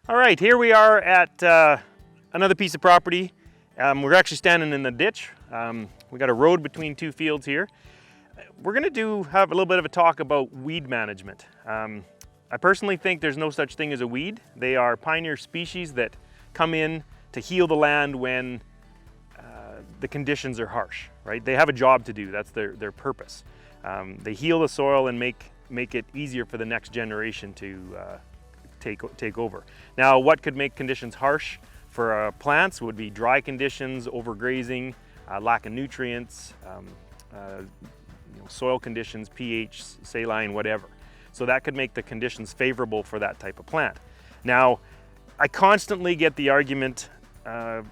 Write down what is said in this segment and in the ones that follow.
All right, here we are at another piece of property. We're actually standing in the ditch. We got a road between two fields here. We're gonna have a little bit of a talk about weed management. I personally think there's no such thing as a weed. They are pioneer species that come in to heal the land when the conditions are harsh, right? They have a job to do, that's their purpose. They heal the soil and make it easier for the next generation to take over. Now, what could make conditions harsh for plants would be dry conditions, overgrazing, lack of nutrients, soil conditions, pH, saline, whatever. So that could make the conditions favorable for that type of plant. Now, I constantly get the argument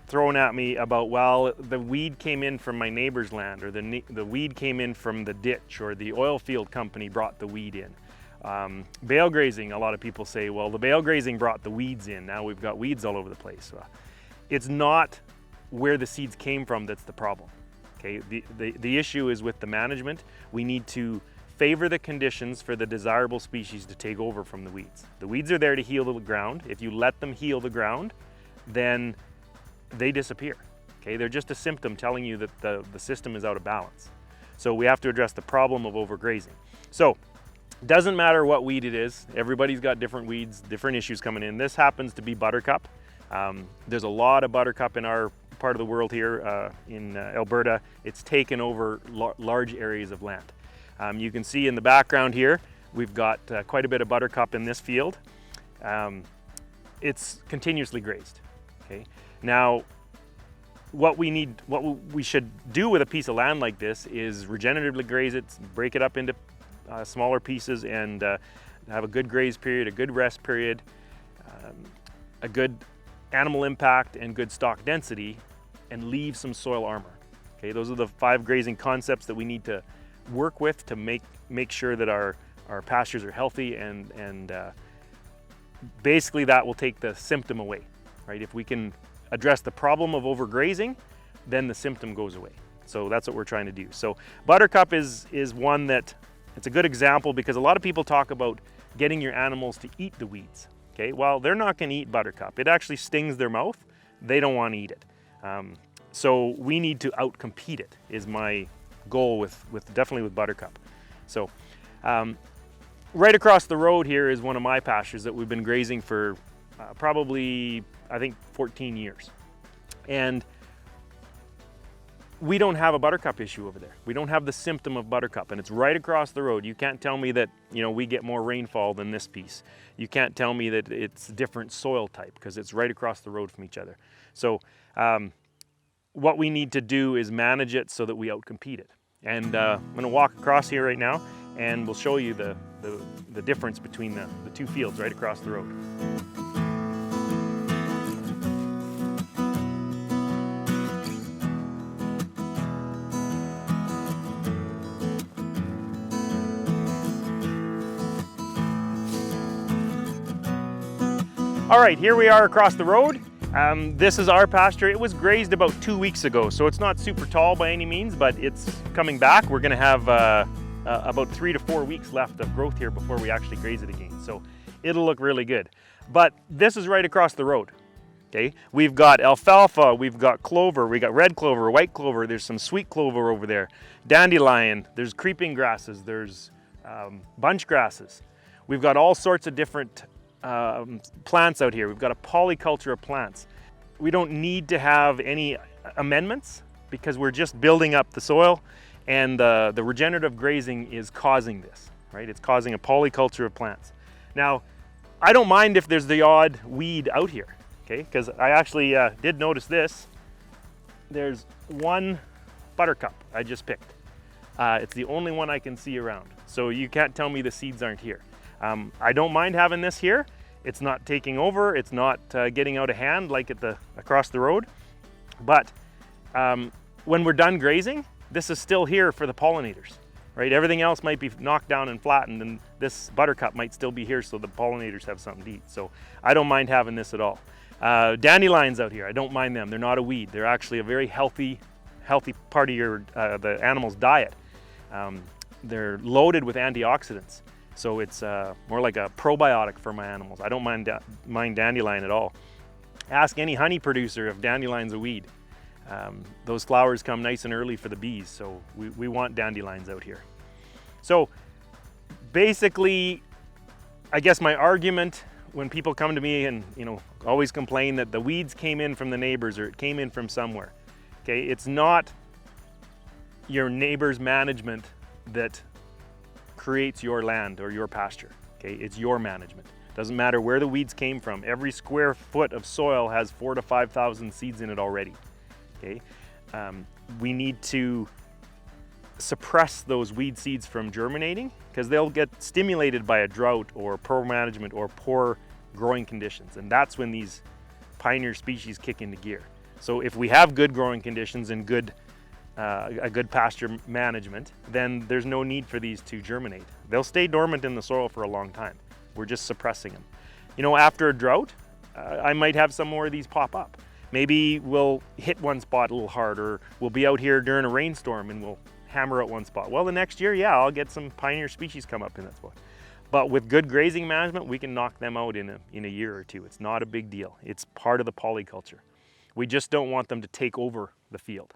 thrown at me about, well, the weed came in from my neighbor's land, or the weed came in from the ditch, or the oil field company brought the weed in. Bale grazing, a lot of people say, well, the bale grazing brought the weeds in, now we've got weeds all over the place. Well, it's not where the seeds came from that's the problem. Okay, the issue is with the management. We need to favor the conditions for the desirable species to take over from the weeds. The weeds are there to heal the ground. If you let them heal the ground, then they disappear. Okay, they're just a symptom telling you that the system is out of balance. So we have to address the problem of overgrazing. So doesn't matter what weed it is, everybody's got different weeds, different issues coming in. This happens to be buttercup. There's a lot of buttercup in our part of the world here in Alberta. It's taken over large areas of land. You can see in the background here, we've got quite a bit of buttercup in this field. It's continuously grazed. Okay. Now, what we should do with a piece of land like this is regeneratively graze it, break it up into smaller pieces, and have a good graze period, a good rest period, a good animal impact and good stock density, and leave some soil armor. Okay, those are the 5 grazing concepts that we need to work with to make sure that our pastures are healthy, and basically that will take the symptom away, right? If we can address the problem of overgrazing, then the symptom goes away. So that's what we're trying to do. So buttercup is one that, it's a good example because a lot of people talk about getting your animals to eat the weeds. Okay, well, they're not going to eat buttercup. It actually stings their mouth. They don't want to eat it. So we need to outcompete it, is my goal definitely with buttercup. So right across the road here is one of my pastures that we've been grazing for probably, I think, 14 years. And we don't have a buttercup issue over there. We don't have the symptom of buttercup, and it's right across the road. You can't tell me that, we get more rainfall than this piece. You can't tell me that it's different soil type, because it's right across the road from each other. So what we need to do is manage it so that we outcompete it. And I'm gonna walk across here right now, and we'll show you the difference between the two fields right across the road. All right, here we are across the road. This is our pasture. It was grazed about 2 weeks ago, so it's not super tall by any means, but it's coming back. We're gonna have about 3 to 4 weeks left of growth here before we actually graze it again. So it'll look really good. But this is right across the road, okay? We've got alfalfa, we've got clover, we got red clover, white clover, there's some sweet clover over there, dandelion, there's creeping grasses, there's bunch grasses. We've got all sorts of different plants out here. We've got a polyculture of plants. We don't need to have any amendments because we're just building up the soil, and the regenerative grazing is causing this, right? It's causing a polyculture of plants. Now, I don't mind if there's the odd weed out here, okay? Because I actually did notice this. There's one buttercup I just picked. It's the only one I can see around. So you can't tell me the seeds aren't here. I don't mind having this here. It's not taking over. It's not getting out of hand like across the road. But when we're done grazing, this is still here for the pollinators, right? Everything else might be knocked down and flattened, and this buttercup might still be here so the pollinators have something to eat. So I don't mind having this at all. Dandelions out here, I don't mind them. They're not a weed. They're actually a very healthy part of the animal's diet. They're loaded with antioxidants. So it's more like a probiotic for my animals. I don't mind dandelion at all. Ask any honey producer if dandelion's a weed. Those flowers come nice and early for the bees, so we want dandelions out here. So basically, I guess my argument when people come to me and always complain that the weeds came in from the neighbors or it came in from somewhere, okay, it's not your neighbor's management that creates your land or your pasture, okay? It's your management. Doesn't matter where the weeds came from. Every square foot of soil has 4,000 to 5,000 seeds in it already, okay? We need to suppress those weed seeds from germinating because they'll get stimulated by a drought or poor management or poor growing conditions, and that's when these pioneer species kick into gear. So if we have good growing conditions and a good pasture management, then there's no need for these to germinate. They'll stay dormant in the soil for a long time. We're just suppressing them. After a drought, I might have some more of these pop up. Maybe we'll hit one spot a little hard, or we'll be out here during a rainstorm and we'll hammer out one spot. Well, the next year, yeah, I'll get some pioneer species come up in that spot. But with good grazing management, we can knock them out in a year or two. It's not a big deal. It's part of the polyculture. We just don't want them to take over the field.